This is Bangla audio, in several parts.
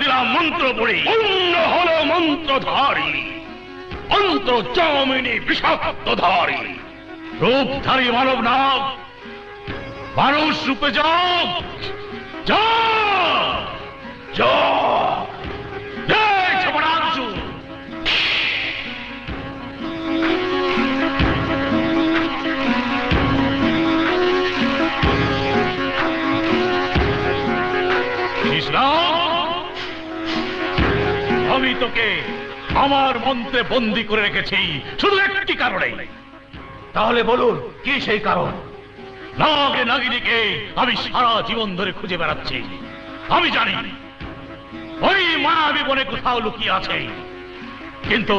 দিলাম মন্ত্র পড়ে অন্য হলো মন্ত্রধারী, অন্তর্যামিনী বিষাক্তধারী, রূপধারী মানব নাগ, মানুষ রূপে যাও, যাও, যাও, ছপড়াংশু। আমি তোকে আমার মন্ত্রে বন্দী করে রেখেছি শুধু একটি কারণে। তাহলে বলুন কি সেই কারণ? নাগে নাগিনীকে আমি সারা জীবন ধরে খুঁজে বেড়াচ্ছি। আমি জানি ওই মায়াবী বনে কোথাও লুকিয়ে আছে, কিন্তু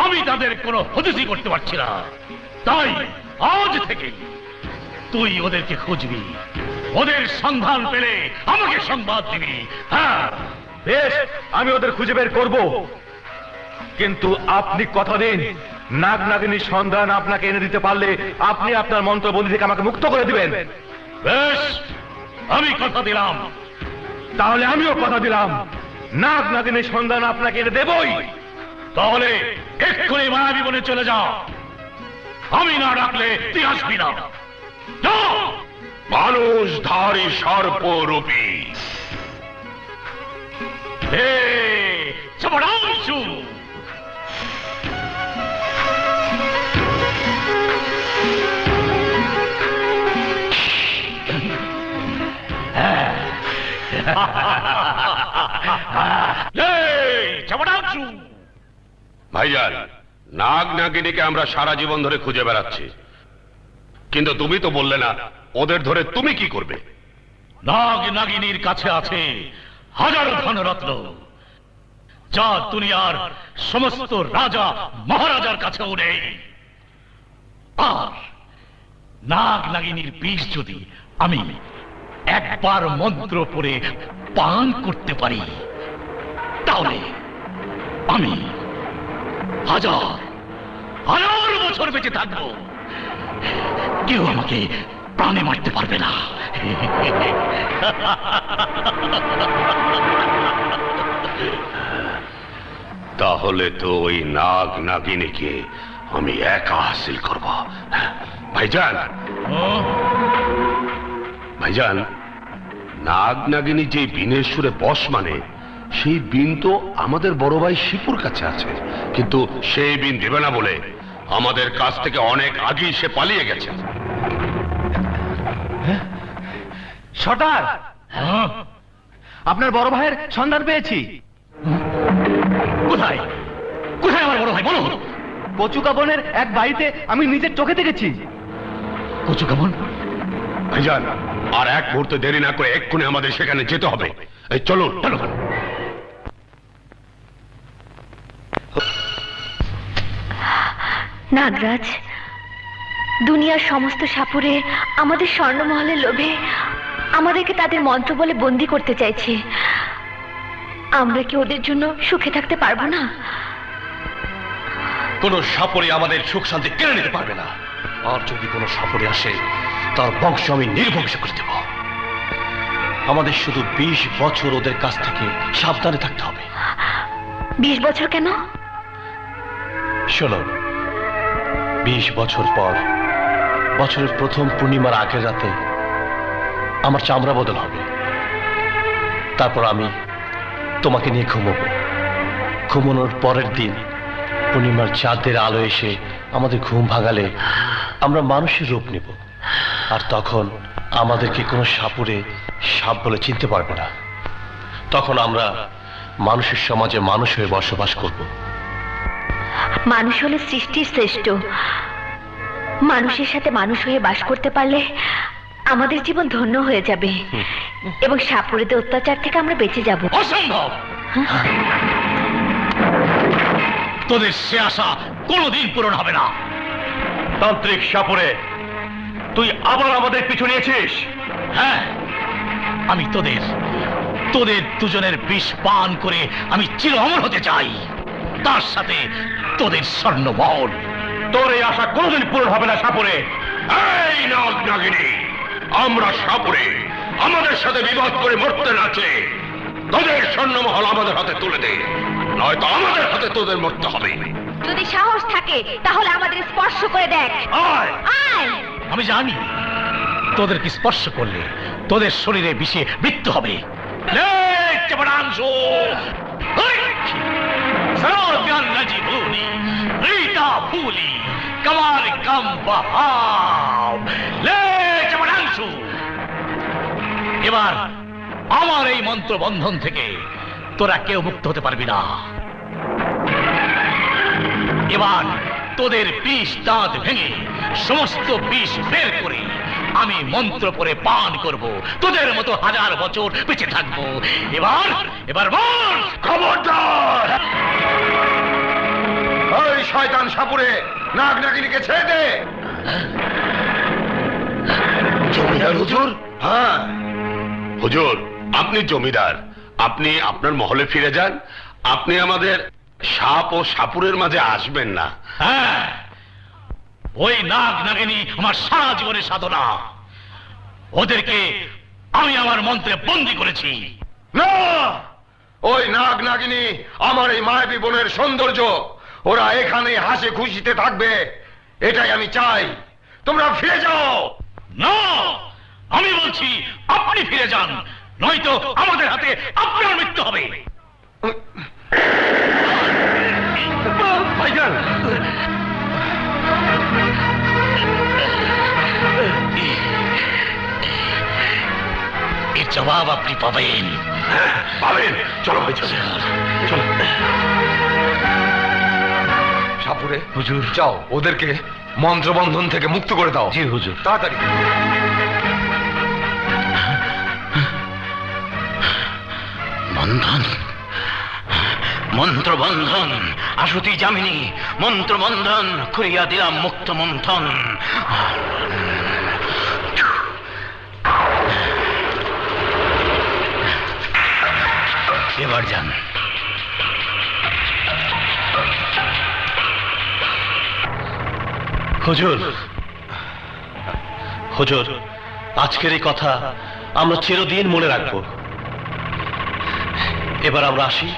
আমি তাদের কোনো হদিসই করতে পারছি না। তাই আজ থেকে তুই ওদেরকে খুঁজবি, ওদের সন্ধান পেলে আমাকে সংবাদ দিবি। হ্যাঁ বেশ, আমি ওদের খুঁজে বের করব, কিন্তু আপনি কথা দিন নাগ নাগিনীর সন্ধান আপনাকে এনে দিতে পারলে আপনি আপনার মন্ত্রবন্দী থেকে আমাকে মুক্ত করে দিবেন। বেশ, আমি কথা দিলাম। তাহলে আমিও কথা দিলাম নাগ নাগিনীর সন্ধান আপনাকে এনে দেবই। তাহলে এক্ষুনি মায়াবী বনে চলে যাও, আমি না ডাকলে তুই আসবি না। মানুষধারী সর্পরূপী ছপড়াংশু। ভাইজান, নাগ নাগিনীকে আমরা সারা জীবন ধরে খুঁজে বেড়াচ্ছি, কিন্তু তুমি তো বললে না ওদের ধরে তুমি কি করবে? নাগ নাগিনীর কাছে আছে হাজারো ধনরত্ন, যা দুনিয়ার সমস্ত রাজা মহারাজার কাছেও নেই। আর নাগ নাগিনীর বিষ যদি আমি একবার মন্ত্র পড়ে পান করতে পারি, তাহলে আমি হাজার হাজার বছর বেঁচে থাকবো, কেউ আমাকে প্রাণে মারতে পারবে না। তাহলে তো ওই নাগ নাগিনীকে আমি একা হাসিল করব। ভাইজান, ভাইজান, নাগ নাগিনী যে বিনের সুরে বশ মানে, সেই বিন তো আমাদের বড় ভাই শিপুর কাছে আছে, কিন্তু সেই বিন দেবে না বলে আমাদের কাছ থেকে অনেক আগেই সে পালিয়ে গেছে। সর্দার, আপনার বড় ভাইয়ের সন্ধান পেয়েছি। কোথায় কোথায় আমার বড় ভাই? বলো। কচুকাবনের এক বাড়িতে আমি নিজের চোখে দেখেছি। কচুকাবন? ভাইজান, আর এক মুহূর্তে দেরি না করে এক্ষুনি আমাদের সেখানে যেতে হবে। এই চলুন। নাগরাজ, দুনিয়ার সমস্ত সাপুরে আমাদের স্বর্ণমহলের লোভে আমাদেরকে তাদের মন্ত্র বলে বন্দী করতে চাইছে। আমরা কি ওদের জন্য সুখে থাকতে পারবো না? কোন সাপুরে আমাদের সুখ শান্তি কেড়ে নিতে পারবে না। আর যদি কোনো সাপুরে আসে, তার বংশ আমি নির্বংশ করে দেব। আমাদের শুধু 20 বছর ওদের কাছ থেকে সাবধানে থাকতে হবে। 20 বছর কেন? শোনো, 20 বছর পর বছরের প্রথম পূর্ণিমার আগের রাতে আমার চামড়া বদল হবে। তারপর আমি তোমাকে নিয়ে ঘুমোবো। ঘুমানোর পরের দিন পূর্ণিমার চাঁদের আলো এসে আমাদের ঘুম ভাঙালে আমরা মানুষের রূপ নেব। আর তখন আমাদেরকে কোনো সাপুরে সাপ বলে চিনতে পারবে না। তখন আমরা মানুষের সমাজে মানুষ হয়ে বসবাস করব। মানুষ হলো সৃষ্টির শ্রেষ্ঠ। মানুষের সাথে মানুষ হয়ে বাস করতে পারলে আমাদের জীবন ধন্য হয়ে যাবে এবং সাপুরেদের অত্যাচার থেকে আমরা বেঁচে যাব। অসম্ভব! তোদের সে আশা কোনোদিন পূরণ হবে না। তান্ত্রিক সাপুরে, তুই আবার আমাদের পিছু নিয়েছিস? হ্যাঁ, আমি তোদের দুজনের বিষ পান করে আমি চির অমর হতে চাই, তার সাথে তোদের স্বর্ণমহল। তোর এই আশা কোনোদিন পূরণ হবে না সাপুরে। এই নাগ নাগিনী, আমরা সাপুরে আমাদের সাথে বিবাদ করে মরতে নাচে তোদের স্বর্ণমহল আমাদের হাতে তুলে দে, নয়তো আমাদের হাতে তোদের মরতে হবে। যদি সাহস থাকে তাহলে আমাদের স্পর্শ করে দেখ। আয় আয়। আমি জানি তোদেরকে স্পর্শ করলে তোদের শরীরে বিষে মৃত্যু হবে। এবার আমার এই মন্ত্র বন্ধন থেকে তোরা কেউ মুক্ত হতে পারবি না। এবার তোদের বিষ দাঁত ভেঙে সমস্ত বিষ বের করে আমি মন্ত্র পড়ে পান করব, তোদের মতো হাজার বছর বেঁচে থাকবো। এবার বল। খবরদার! ওই শয়তান সাপুরে নাগ নাগিনীকে ছেড়ে দে। জমিদার হুজুর? হ্যাঁ হুজুর, আপনি জমিদার, আপনি আপনার মহলে ফিরে যান। আপনি আমাদের সাপ ও সাপুরের মাঝে আসবেন না। হ্যাঁ, ওই নাগ নাগিনী আমার সারা জীবনের সাধনা, ওদেরকে আমি আমার মন্ত্রে বন্দী করেছি। না, ওই নাগ নাগিনী আমার এই মায়াবী বনের সৌন্দর্য, ওরা এখানে হাসি খুশিতে থাকবে, এটাই আমি চাই। তোমরা ফিরে যাও। না, আমি বলছি আপনি ফিরে যান, নয়তো আমাদের হাতে আপনার মৃত্যু হবে। ভাইজান, এর জবাব আপনি পাবেন। পাবেন। চলো ভাই, চলো চলো। সাপুরে হুজুর, যাও ওদেরকে মন্ত্রবন্ধন থেকে মুক্ত করে দাও। জি হুজুর। তাড়াতাড়ি। বন্ধন, মন্ত্রবন্ধন, আশুতি যামিনী, মন্ত্রবন্ধন করিয়া দিলাম মুক্ত মন্থন। এবার যান। হুজুর, হুজুর, আজকের এই কথা আমরা চিরদিন মনে রাখব। এবার আমরা আসি।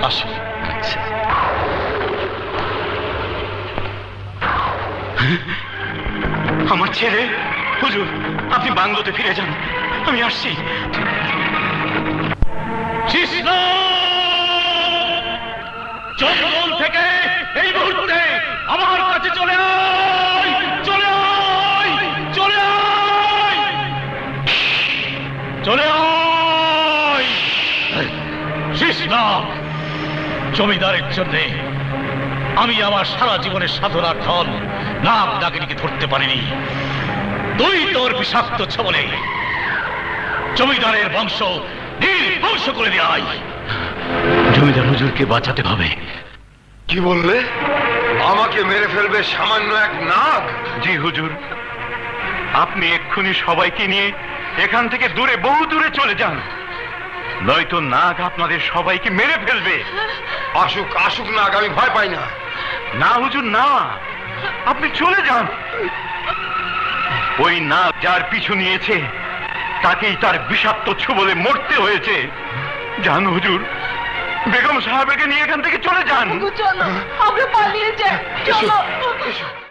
আসি। আমার ছেলে, হুজুর আপনি বাংলোতে ফিরে যান, আমি আসছি। কৃষ্ণ, জঙ্গল থেকে এই মুহূর্তে আমার কাছে চলে আয়, চলে আয়, চলে আয়, চলে আয়। কৃষ্ণ, জমিদারের জন্যে আমি আমার সারা জীবনের সাধনার ধন নাগ নাগিনীকে ধরতে পারিনি। তুই তোর বিষাক্ত ছবলে জমিদারের বংশ নির্বংশ করে দেয়। জমিদার হুজুরকে বাঁচাতে হবে। কি বললে? আমাকে মেরে ফেলবে সামান্য এক নাগ? জি হুজুর, আপনি এক্ষুনি সবাইকে নিয়ে এখান থেকে দূরে, বহু দূরে চলে যান, নয়তো নাগ আপনাদের সবাইকে মেরে ফেলবে। আসুক আসুক নাগ, আমি ভয় পাই না। না হুজুর না, আপনি চলে যান। ওই নাগ যার পিছু নিয়েছে তাকেই তার বিষাক্ত ছোবলে মরতে হয়েছে। যান হুজুর, বেগম সাহেবকে নিয়ে এখান থেকে চলে যান। চলো, আমরা পালিয়ে যাই। চলো।